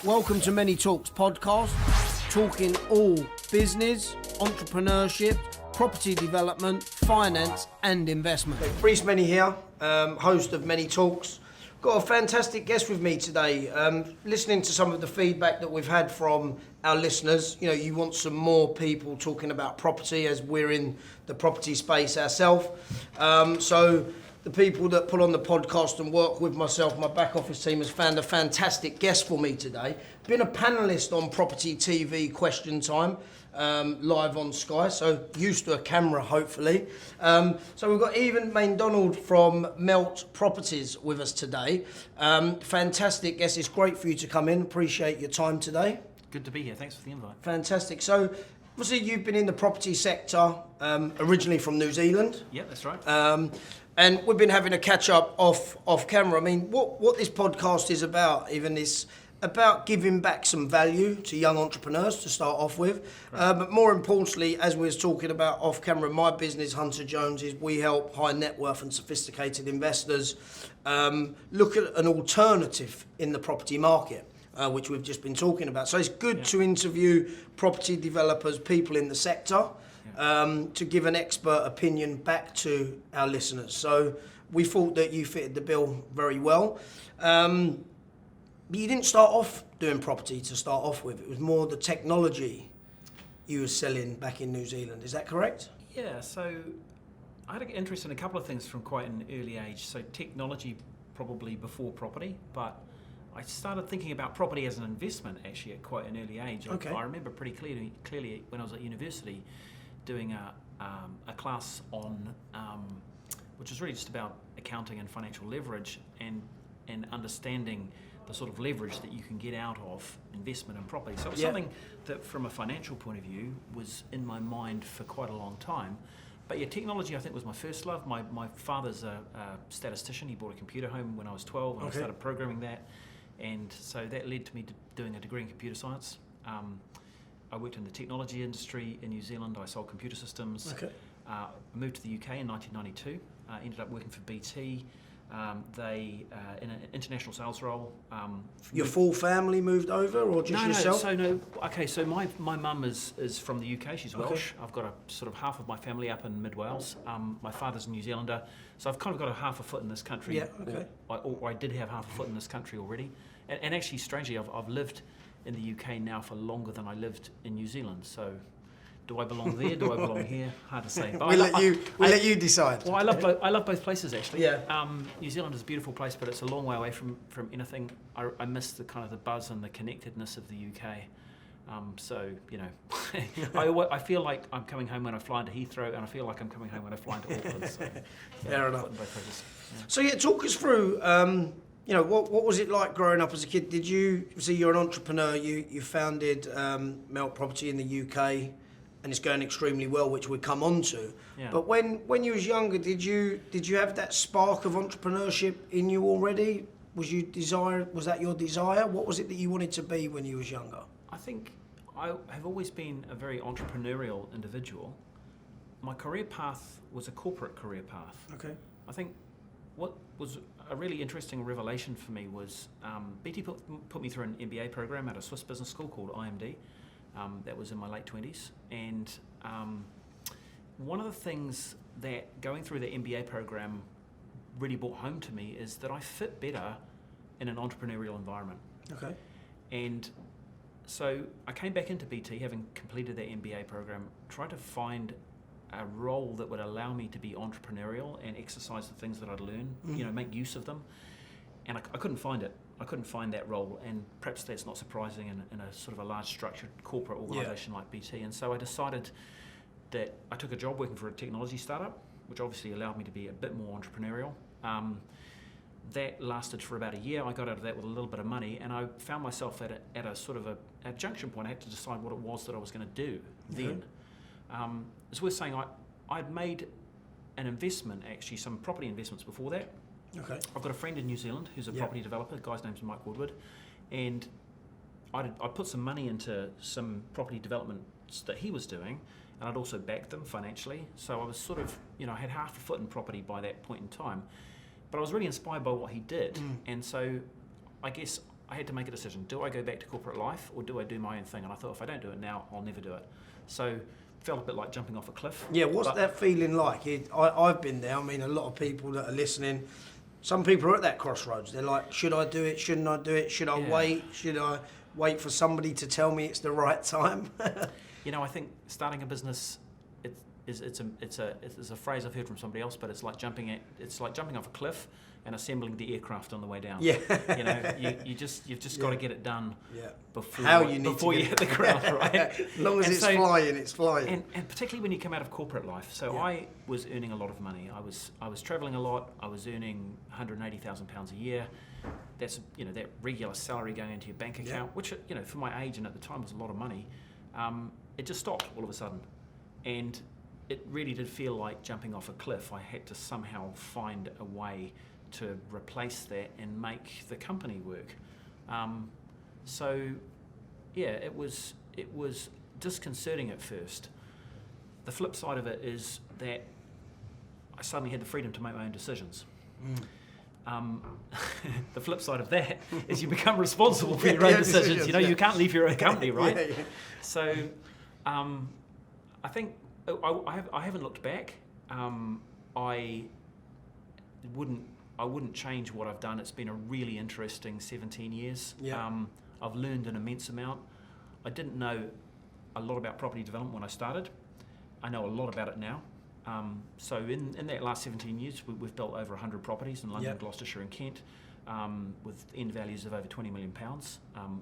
Welcome to Mennie Talks podcast, talking all business, entrepreneurship, property development, finance and investment. Bruce Mennie here, host of Mennie Talks. Got a fantastic guest with me today. Listening to some of the feedback that we've had from our listeners, you want some more people talking about property as we're in the property space ourselves. So the people that put on the podcast and work with myself, my back office team, has found a fantastic guest for me today. Been a panellist on Property TV Question Time, live on Sky, so used to a camera, hopefully. So we've got even Maindonald from Melt Properties with us today. Fantastic guest. It's great for you to come in. Appreciate your time today. Good to be here. Thanks for the invite. Fantastic. So, obviously, you've been in the property sector originally from New Zealand. Yeah, that's right. And we've been having a catch up off camera. I mean, what this podcast is about, even is about giving back some value to young entrepreneurs to start off with. Right. But more importantly, as we was talking about off camera, my business, Hunter Jones, is we help high net worth and sophisticated investors look at an alternative in the property market, which we've just been talking about. So it's good to interview property developers, people in the sector, to give an expert opinion back to our listeners. So we thought that you fitted the bill very well. But you didn't start off doing property to start off with. It was more the technology you were selling back in New Zealand. Is that correct? Yeah, so I had an interest in a couple of things from quite an early age. So technology probably before property, but I started thinking about property as an investment actually at quite an early age. Okay. I remember pretty clearly when I was at university doing a class on, which was really just about accounting and financial leverage and understanding the sort of leverage that you can get out of investment in property. So it was something that from a financial point of view was in my mind for quite a long time. But technology I think was my first love. My father's a statistician. He bought a computer home when I was 12 and I started programming that. And so that led to me doing a degree in computer science. I worked in the technology industry in New Zealand. I sold computer systems. Okay. I moved to the UK in 1992. Ended up working for BT. They in an international sales role. Your full family moved over, or just yourself? So my mum is from the UK. She's Welsh. I've got a sort of half of my family up in Mid Wales. My father's a New Zealander, so I've kind of got a half a foot in this country. Yeah. Okay. Or I did have half a foot in this country already, and actually, strangely, I've lived in the UK now for longer than I lived in New Zealand. So, do I belong there? Do I belong here? Hard to say. But we'll let you decide. Well, I love both places actually. Yeah. New Zealand is a beautiful place, but it's a long way away from anything. I miss the kind of the buzz and the connectedness of the UK. So I feel like I'm coming home when I fly into Heathrow, and I feel like I'm coming home when I fly into Auckland. So, fair enough. So talk us through. What was it like growing up as a kid? Did you see you're an entrepreneur? You founded Melt Property in the UK. And it's going extremely well, which we'll come on to. Yeah. But when you was younger, did you have that spark of entrepreneurship in you already? Was that your desire? What was it that you wanted to be when you was younger? I think I have always been a very entrepreneurial individual. My career path was a corporate career path. Okay. I think what was a really interesting revelation for me was BT put me through an MBA program at a Swiss business school called IMD. That was in my late 20s, and one of the things that going through the MBA program really brought home to me is that I fit better in an entrepreneurial environment. Okay. And so I came back into BT, having completed the MBA program, tried to find a role that would allow me to be entrepreneurial and exercise the things that I'd learned, make use of them, and I couldn't find it. I couldn't find that role, and perhaps that's not surprising in a sort of a large structured corporate organisation like BT. And so I decided that I took a job working for a technology startup, which obviously allowed me to be a bit more entrepreneurial. That lasted for about a year. I got out of that with a little bit of money, and I found myself at a sort of a junction point. I had to decide what it was that I was going to do then. It's worth saying I'd made an investment, actually some property investments before that. Okay. I've got a friend in New Zealand who's a property developer. The guy's name's Mike Woodward, and I put some money into some property developments that he was doing, and I'd also backed them financially. So I was sort of, I had half a foot in property by that point in time, but I was really inspired by what he did, and so I guess I had to make a decision. Do I go back to corporate life or do I do my own thing? And I thought, if I don't do it now, I'll never do it. So felt a bit like jumping off a cliff. Yeah, what's that feeling like? I've been there. I mean, a lot of people that are listening, some people are at that crossroads. They're like, should I do it? Shouldn't I do it? Should I wait? Should I wait for somebody to tell me it's the right time? You know, I think starting a business, it's a phrase I've heard from somebody else, but it's like jumping off a cliff and assembling the aircraft on the way down. Yeah. You know, you've just got to get it done before you hit the ground, right? As long as it's flying. And particularly when you come out of corporate life. So I was earning a lot of money. I was travelling a lot. I was earning £180,000 a year. That's, you know, that regular salary going into your bank account, which, you know, for my age and at the time was a lot of money. It just stopped all of a sudden, and it really did feel like jumping off a cliff. I had to somehow find a way to replace that and make the company work. It was disconcerting at first. The flip side of it is that I suddenly had the freedom to make my own decisions. The flip side of that is you become responsible for your own decisions. You know, you can't leave your own company, right? So I think I haven't looked back. I wouldn't change what I've done. It's been a really interesting 17 years. I've learned an immense amount. I didn't know a lot about property development when I started. I know a lot about it now. So in that last 17 years, we've built over 100 properties in London, Gloucestershire and Kent, with end values of over £20 million.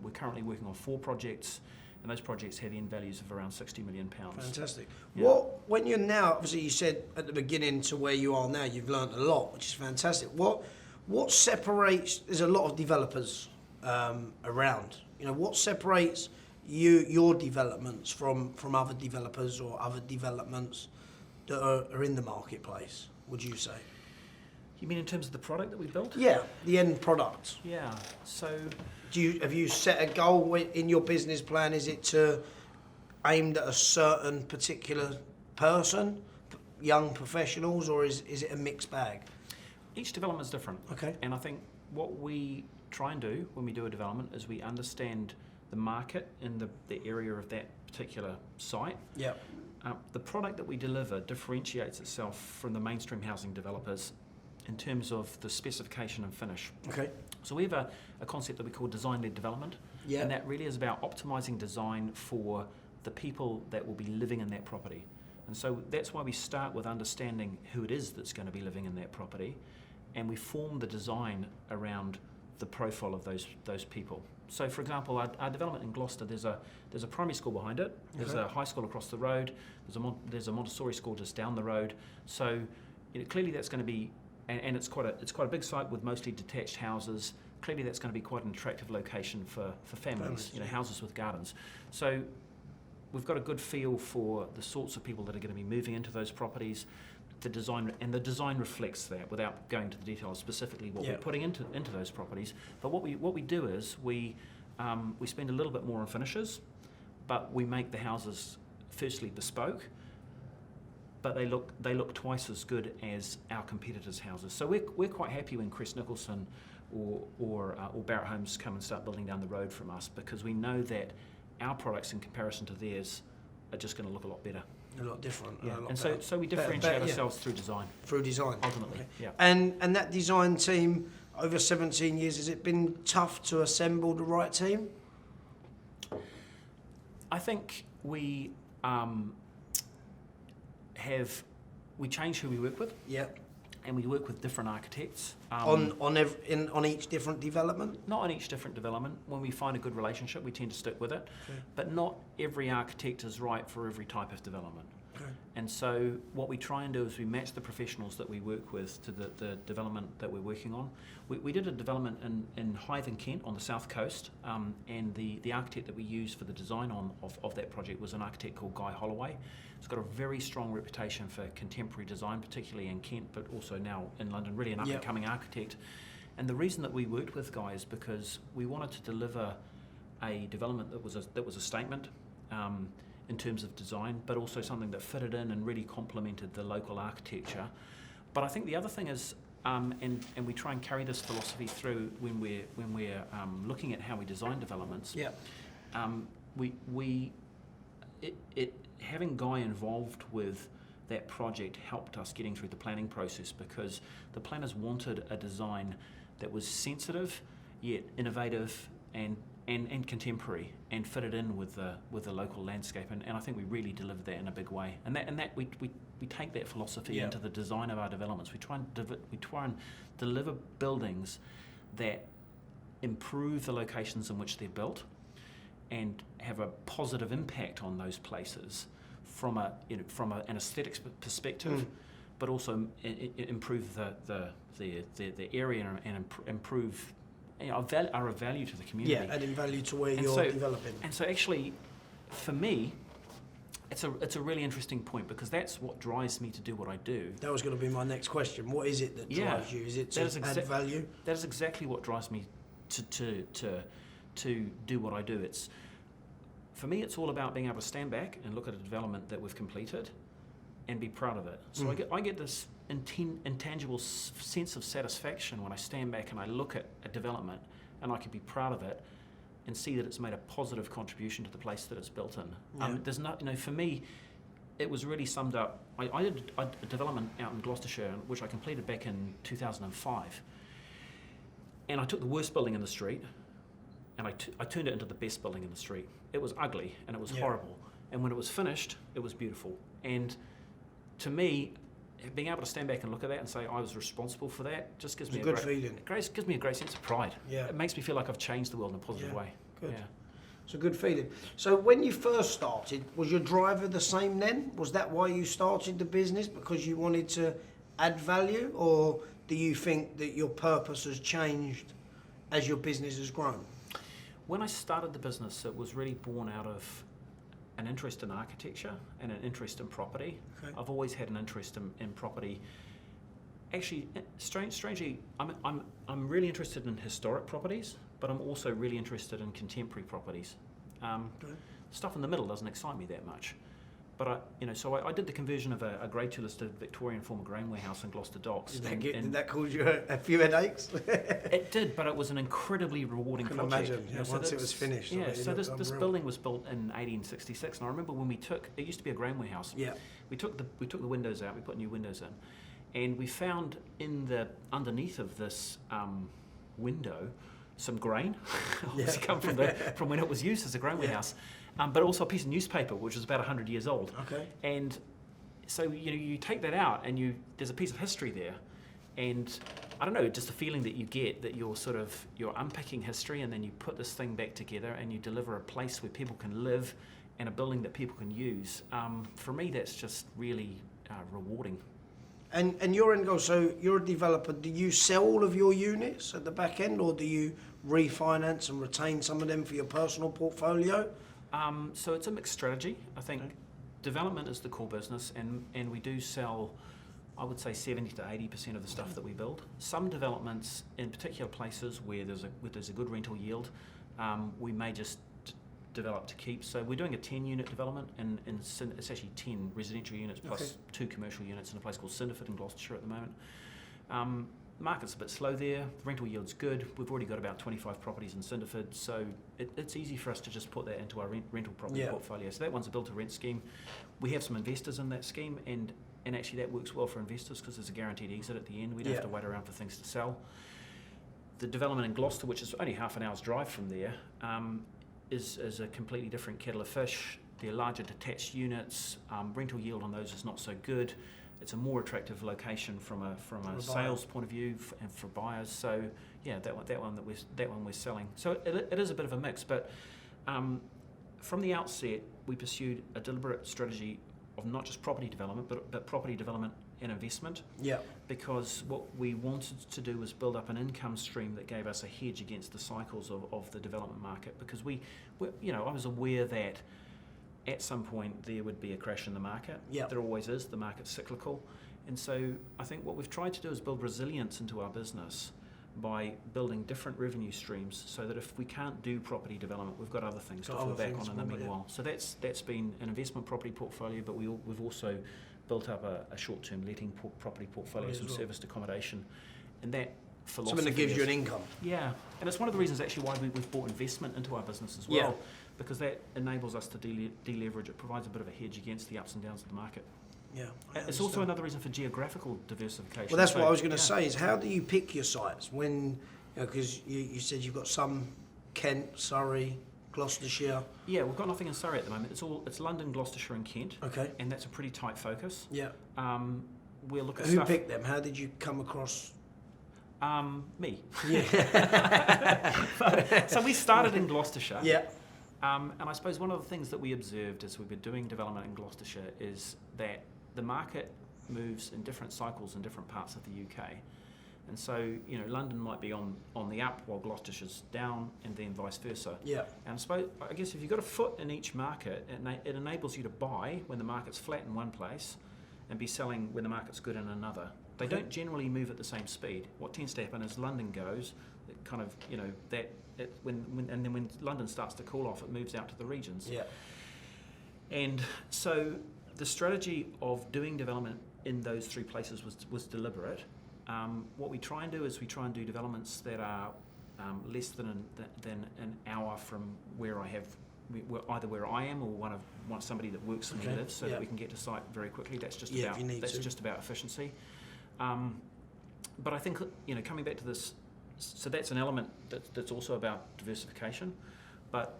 We're currently working on 4 projects, and those projects have end values of around £60 million. Fantastic. Yeah. When you're now, obviously you said at the beginning to where you are now, you've learned a lot, which is fantastic. What separates, there's a lot of developers around, you know, what separates your developments from other developers or other developments that are in the marketplace, would you say? You mean in terms of the product that we built? Yeah, the end product. Yeah, so... Have you set a goal in your business plan? Is it aimed at a certain particular person, young professionals, or is it a mixed bag? Each development is different. Okay. And I think what we try and do when we do a development is we understand the market in the area of that particular site. Yeah. The product that we deliver differentiates itself from the mainstream housing developers in terms of the specification and finish. Okay. So we have a concept that we call design-led development, and that really is about optimising design for the people that will be living in that property. And so that's why we start with understanding who it is that's going to be living in that property, and we form the design around the profile of those people. So, for example, our development in Gloucester, there's a primary school behind it. There's a high school across the road. There's a Montessori school just down the road. So, you know, clearly that's going to be, and it's quite a big site with mostly detached houses. Clearly, that's going to be quite an attractive location for families. You know, houses with gardens. So, we've got a good feel for the sorts of people that are going to be moving into those properties. The design reflects that, without going to the details specifically what we're putting into those properties. But what we do is we spend a little bit more on finishes, but we make the houses firstly bespoke, but they look twice as good as our competitors' houses. So we're quite happy when Crest Nicholson or Barrett Homes come and start building down the road from us, because we know that our products in comparison to theirs are just going to look a lot better. A lot different. Yeah. And so we differentiate ourselves through design. Through design. Ultimately, yeah. And that design team, over 17 years, has it been tough to assemble the right team? I think we change who we work with. Yeah. And we work with different architects. On each different development? Not on each different development. When we find a good relationship, we tend to stick with it. Okay. But not every architect is right for every type of development. Okay. And so what we try and do is we match the professionals that we work with to the development that we're working on. We did a development in Hythe in Kent on the south coast, and the architect that we used for the design of that project was an architect called Guy Holloway. He's got a very strong reputation for contemporary design, particularly in Kent, but also now in London, really an up-and-coming architect. And the reason that we worked with Guy is because we wanted to deliver a development that was a statement in terms of design, but also something that fitted in and really complemented the local architecture. But I think the other thing is and we try and carry this philosophy through when we're looking at how we design developments. Yeah. Having Guy involved with that project helped us getting through the planning process, because the planners wanted a design that was sensitive yet innovative and contemporary and fitted in with the local landscape, and I think we really delivered that in a big way. And that we take that philosophy into the design of our developments. We try and deliver buildings that improve the locations in which they're built and have a positive impact on those places from an aesthetics perspective, but also improve the area and improve, are of value to the community. Yeah, adding value to where you're developing. And so actually, for me, it's a really interesting point, because that's what drives me to do what I do. That was going to be my next question. What is it that drives you? Is it to add value? That is exactly what drives me to do what I do. For me, it's all about being able to stand back and look at a development that we've completed and be proud of it. So I get this intangible sense of satisfaction when I stand back and I look at a development and I can be proud of it and see that it's made a positive contribution to the place that it's built in. Yeah. There's not, for me, it was really summed up. I did a development out in Gloucestershire, which I completed back in 2005. And I took the worst building in the street, and I turned it into the best building in the street. It was ugly and it was horrible. And when it was finished, it was beautiful. And to me, being able to stand back and look at that and say I was responsible for that just gives me a good feeling. Gives me a great sense of pride. Yeah. It makes me feel like I've changed the world in a positive way. Good. Yeah. It's a good feeling. So when you first started, was your driver the same then? Was that why you started the business? Because you wanted to add value? Or do you think that your purpose has changed as your business has grown? When I started the business, it was really born out of an interest in architecture and an interest in property. Okay. I've always had an interest in property. Actually, strangely, I'm really interested in historic properties, but I'm also really interested in contemporary properties. Stuff in the middle doesn't excite me that much. But I did the conversion of a Grade 2 listed Victorian former grain warehouse in Gloucester Docks. Did that cause you a few headaches? It did, but it was an incredibly rewarding project. I can imagine, once it was finished. Yeah, so this building was built in 1866, and I remember when it used to be a grain warehouse. Yeah. We took the windows out, we put new windows in, and we found underneath of this window some grain, obviously come from when it was used as a grain warehouse. But also a piece of newspaper which was about 100 years old. Okay. And so you take that out and there's a piece of history there, and I don't know, just a feeling that you get that you're unpicking history, and then you put this thing back together and you deliver a place where people can live and a building that people can use. For me, that's just really rewarding. And your end goal, so you're a developer, do you sell all of your units at the back end, or do you refinance and retain some of them for your personal portfolio? So it's a mixed strategy. I think development is the core business, and we do sell, I would say, 70 to 80% of the stuff that we build. Some developments in particular places where there's a good rental yield, we may just develop to keep. So we're doing a 10-unit development, and it's actually 10 residential units plus 2 commercial units in a place called Cinderford in Gloucestershire at the moment. Market's a bit slow there, the rental yield's good. We've already got about 25 properties in Cinderford, so it's easy for us to just put that into our rental property portfolio. So that one's a build-to-rent scheme. We have some investors in that scheme, and actually that works well for investors because there's a guaranteed exit at the end. We don't have to wait around for things to sell. The development in Gloucester, which is only half an hour's drive from there, is a completely different kettle of fish. They're larger detached units. Rental yield on those is not so good. It's a more attractive location from a sales point of view and for buyers. So yeah, that one we're selling. So it is a bit of a mix, but from the outset we pursued a deliberate strategy of not just property development, but property development and investment. Yeah. Because what we wanted to do was build up an income stream that gave us a hedge against the cycles of the development market. Because I was aware that at some point there would be a crash in the market. Yep. There always is. The market's cyclical. And so I think what we've tried to do is build resilience into our business by building different revenue streams so that if we can't do property development, we've got other things to fall back on in the meanwhile. So that's been an investment property portfolio, but we've also built up a short-term letting property portfolio, some serviced accommodation. And that philosophy, something that gives you an income. Yeah, and it's one of the reasons actually why we've brought investment into our business as well, Yeah. because that enables us to deleverage. It provides a bit of a hedge against the ups and downs of the market. Yeah, it's also another reason for geographical diversification. Well, that's what I was going to say, is how do you pick your sites when, because you said you've got some Kent, Surrey, Gloucestershire. Yeah, we've got nothing in Surrey at the moment. It's London, Gloucestershire and Kent. Okay. And that's a pretty tight focus. Yeah. We'll look at Who picked them? How did you come across? Me. Yeah. So we started in Gloucestershire. Yeah. And I suppose one of the things that we observed as we've been doing development in Gloucestershire is that the market moves in different cycles in different parts of the UK. And so, London might be on the up while Gloucestershire's down, and then vice versa. Yeah. And I guess if you've got a foot in each market, it enables you to buy when the market's flat in one place and be selling when the market's good in another. They don't generally move at the same speed. What tends to happen is London goes, it kind of, when London starts to cool off, it moves out to the regions. Yeah. And so the strategy of doing development in those three places was deliberate. What we try and do is we try and do developments that are less than an hour from where either where I am or one somebody that works for me lives, so that we can get to site very quickly. That's just just about efficiency. But I think coming back to this, so that's an element that's also about diversification. But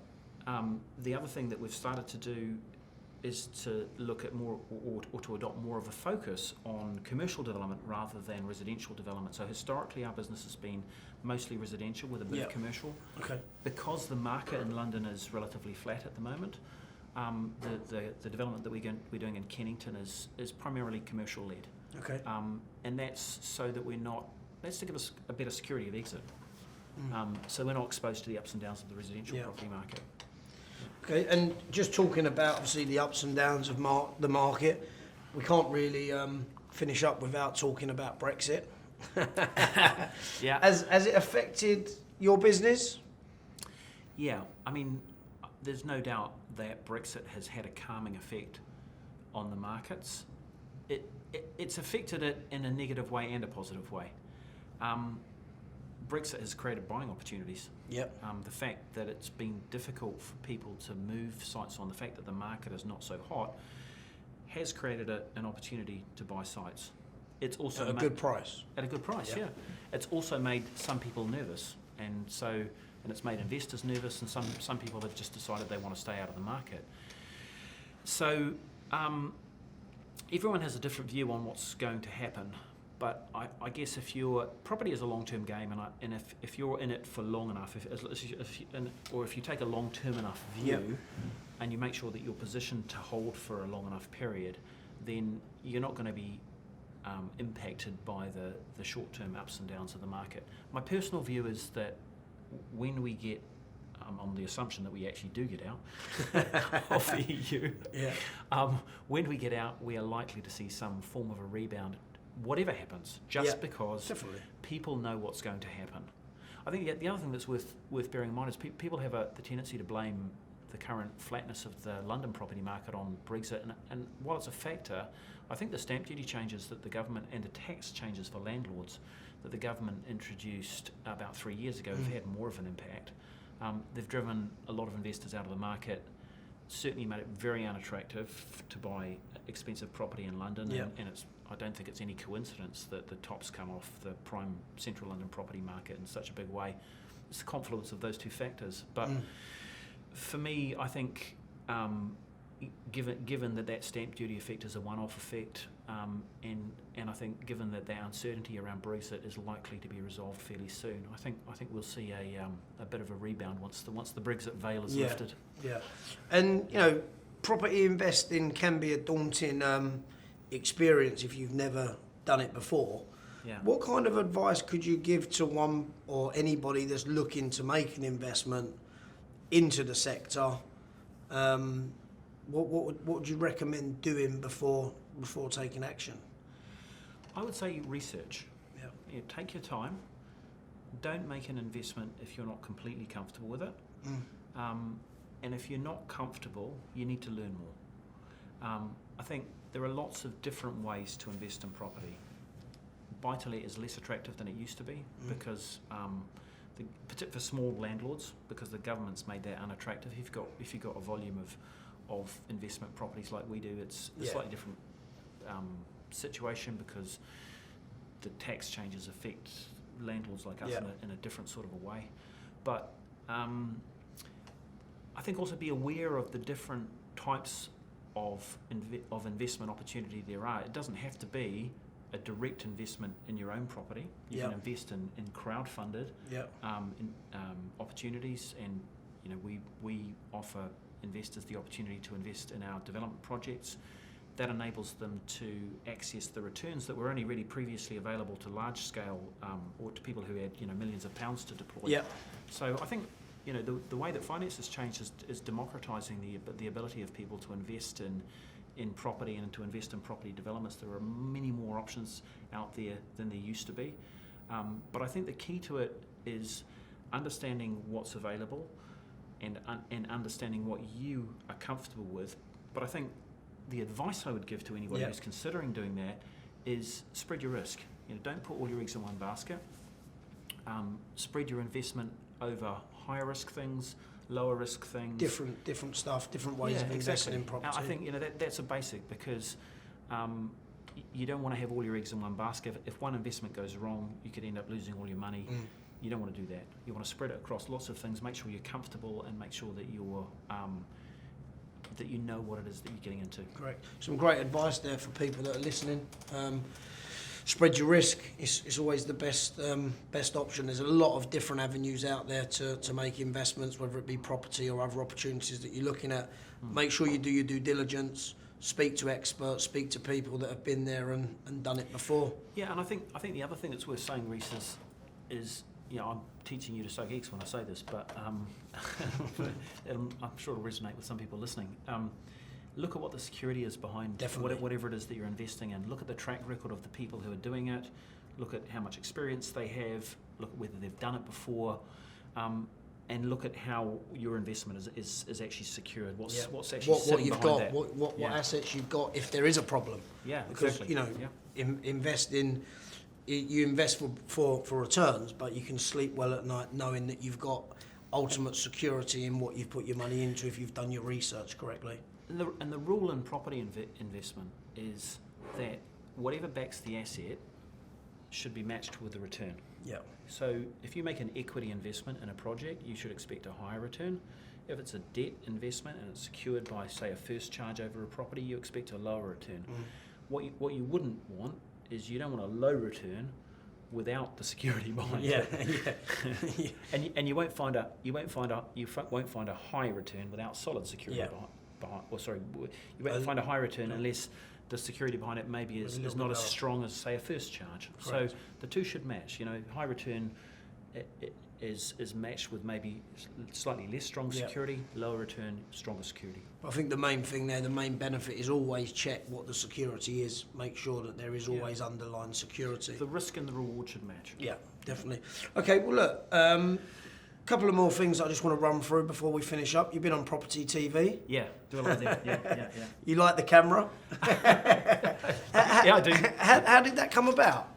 the other thing that we've started to do is to look at more or to adopt more of a focus on commercial development rather than residential development. So historically our business has been mostly residential with a bit of commercial. Okay. Because the market in London is relatively flat at the moment, the development that we're doing in Kennington is primarily commercial led. Okay. And that's so that that's to give us a better security of exit. So we're not exposed to the ups and downs of the residential property market. Okay, and just talking about obviously the ups and downs of the market, we can't really finish up without talking about Brexit. Yeah. Has it affected your business? Yeah, I mean, there's no doubt that Brexit has had a calming effect on the markets. It's affected it in a negative way and a positive way. Brexit has created buying opportunities. Yep. The fact that it's been difficult for people to move sites on, the fact that the market is not so hot, has created an opportunity to buy sites. It's also at a good price. At a good price, yeah. It's also made some people nervous, and it's made investors nervous, and some people have just decided they want to stay out of the market. So everyone has a different view on what's going to happen. But I guess property is a long-term game, and if you're in it for long enough, if you take a long-term enough view, and you make sure that you're positioned to hold for a long enough period, then you're not going to be impacted by the short-term ups and downs of the market. My personal view is that when we get, on the assumption that we actually do get out of the EU, when we get out, we are likely to see some form of a rebound. Whatever happens, because people know what's going to happen. I think the other thing that's worth bearing in mind is people have the tendency to blame the current flatness of the London property market on Brexit, and while it's a factor, I think the stamp duty changes that the government and the tax changes for landlords that the government introduced about 3 years ago have had more of an impact. They've driven a lot of investors out of the market, certainly made it very unattractive to buy expensive property in London, and I don't think it's any coincidence that the top's come off the prime central London property market in such a big way. It's the confluence of those two factors. But for me, I think given that stamp duty effect is a one-off effect, and I think given that the uncertainty around Brexit is likely to be resolved fairly soon, I think we'll see a bit of a rebound once the Brexit veil is lifted. Yeah, and property investing can be a daunting experience if you've never done it before. Yeah. What kind of advice could you give to one or anybody that's looking to make an investment into the sector? What would you recommend doing before taking action? I would say research. Yeah. Take your time. Don't make an investment if you're not completely comfortable with it. And if you're not comfortable, you need to learn more. I think there are lots of different ways to invest in property. buy-to-let is less attractive than it used to be because, particularly for small landlords, because the government's made that unattractive. If you've got a volume of investment properties like we do, it's a slightly different situation because the tax changes affect landlords like us in a different sort of a way. But I think also be aware of the different types of investment opportunity there are. It doesn't have to be a direct investment in your own property. You can invest in crowd-funded opportunities, and we offer investors the opportunity to invest in our development projects. That enables them to access the returns that were only really previously available to large-scale or to people who had millions of pounds to deploy. Yeah. So I think the way that finance has changed is democratising the ability of people to invest in property and to invest in property developments. There are many more options out there than there used to be. But I think the key to it is understanding what's available and understanding what you are comfortable with. But I think the advice I would give to anybody who's considering doing that is spread your risk. Don't put all your eggs in one basket. Spread your investment over higher risk things, lower risk things. Different stuff, different ways of investing in property. I think that's a basic because you don't want to have all your eggs in one basket. If one investment goes wrong, you could end up losing all your money. You don't want to do that. You want to spread it across lots of things. Make sure you're comfortable and make sure that you're that you know what it is that you're getting into. Correct. Some great advice there for people that are listening. Spread your risk. It's always the best option. There's a lot of different avenues out there to make investments, whether it be property or other opportunities that you're looking at. Make sure you do your due diligence. Speak to experts. Speak to people that have been there and done it before. Yeah, and I think the other thing that's worth saying, Reece, is I'm teaching you to suck eggs when I say this, but I'm sure it'll resonate with some people listening. Look at what the security is behind whatever it is that you're investing in. Look at the track record of the people who are doing it. Look at how much experience they have. Look at whether they've done it before. And look at how your investment is actually secured. What's actually sitting behind that. What assets you've got if there is a problem. Yeah, because exactly. You invest for returns, but you can sleep well at night knowing that you've got ultimate security in what you've put your money into if you've done your research correctly. And the rule in property investment is that whatever backs the asset should be matched with the return. Yeah. So if you make an equity investment in a project, you should expect a higher return. If it's a debt investment and it's secured by, say, a first charge over a property, you expect a lower return. What you wouldn't want is you don't want a low return without the security behind it. And you won't find a high return without solid security behind. You won't find a high return unless the security behind it maybe is not as strong as, say, a first charge. Correct. So the two should match. High return is matched with maybe slightly less strong security, lower return, stronger security. I think the main thing there, the main benefit is always check what the security is. Make sure that there is always underlying security. The risk and the reward should match. Yeah, definitely. Okay, well look, couple of more things I just want to run through before we finish up. You've been on Property TV. Yeah, do a lot of that. Yeah. You like the camera? Yeah, I do. How did that come about?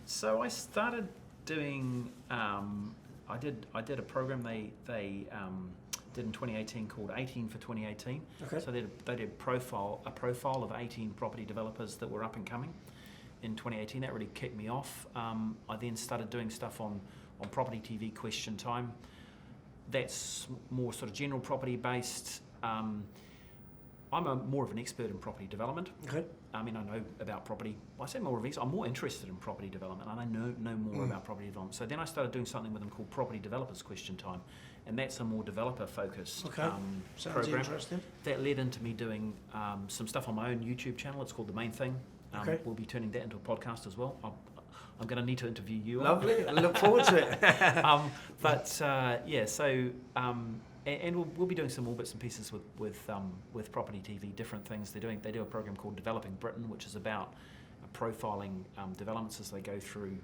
So I started doing. I did a program they did in 2018 called 18 for 2018. Okay. So they did a profile of 18 property developers that were up and coming in 2018. That really kicked me off. I then started doing stuff on Property TV Question Time. That's more sort of general property based. I'm more of an expert in property development. Okay. I mean, I know about property. I say more of it. I'm more interested in property development, and I know more about property development. So then I started doing something with them called Property Developers Question Time, and that's a more developer-focused Sounds program. Interesting. That led into me doing some stuff on my own YouTube channel. It's called The Main Thing. We'll be turning that into a podcast as well. I'm going to need to interview you. Lovely. I look forward to it. So and we'll be doing some more bits and pieces with Property TV, different things they're doing. They do a program called Developing Britain, which is about profiling developments as they go through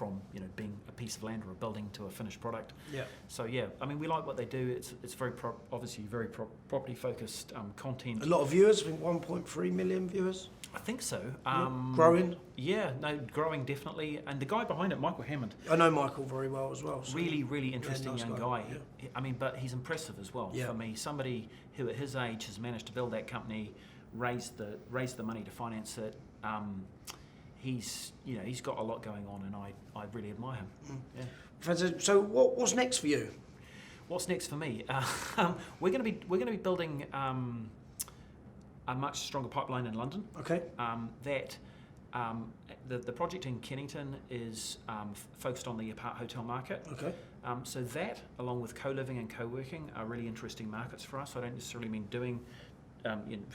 from being a piece of land or a building to a finished product. Yeah. So yeah, I mean we like what they do. It's very obviously very property focused content. A lot of viewers. I think 1.3 million viewers. I think so. Growing. Yeah, no, growing definitely. And the guy behind it, Michael Hammond. I know Michael very well as well. So really interesting nice young guy. I mean, but he's impressive as well for me. Somebody who at his age has managed to build that company, raise the money to finance it. He's got a lot going on, and I really admire him. Yeah. So what's next for you? What's next for me? We're going to be building a much stronger pipeline in London. Okay. The project in Kennington is focused on the apart hotel market. Okay. So that, along with co-living and co-working, are really interesting markets for us. I don't necessarily mean doing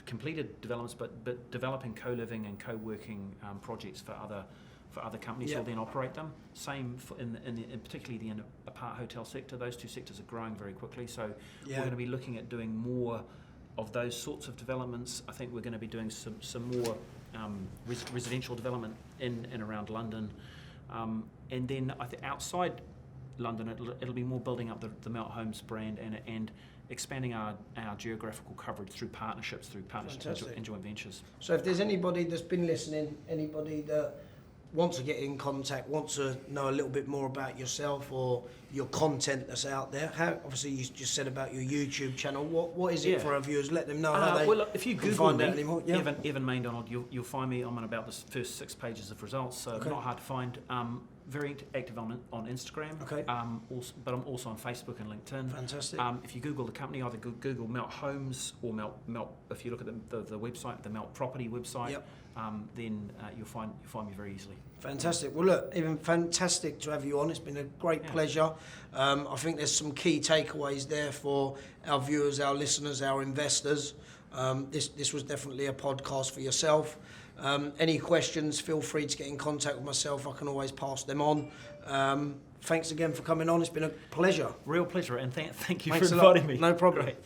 completed developments, but developing co-living and co-working projects for other companies who will then operate them. Same in particularly the apart hotel sector. Those two sectors are growing very quickly. So we're going to be looking at doing more of those sorts of developments. I think we're going to be doing some more residential development in and around London, and then I think outside London it'll be more building up the Melt Homes brand and expanding our geographical coverage through partnerships and joint ventures. So if there's anybody that's been listening, anybody that wants to get in contact, wants to know a little bit more about yourself or your content that's out there, obviously you just said about your YouTube channel, what is it for our viewers? Let them know how they look, if you can Google find me, out anymore. Evan Maindonald, you'll find me. I'm on about the first 6 pages of results, so not hard to find. Very active on Instagram, but I'm also on Facebook and LinkedIn. Fantastic. If you Google the company, either Google Melt Homes or Melt. If you look at the website, the Melt Property website, then you'll find me very easily. Fantastic. Well, look, even fantastic to have you on. It's been a great pleasure. I think there's some key takeaways there for our viewers, our listeners, our investors. This was definitely a podcast for yourself. Any questions, feel free to get in contact with myself. I can always pass them on. Thanks again for coming on. It's been a pleasure. Real pleasure, and thank you Thanks for inviting me. No problem. Great.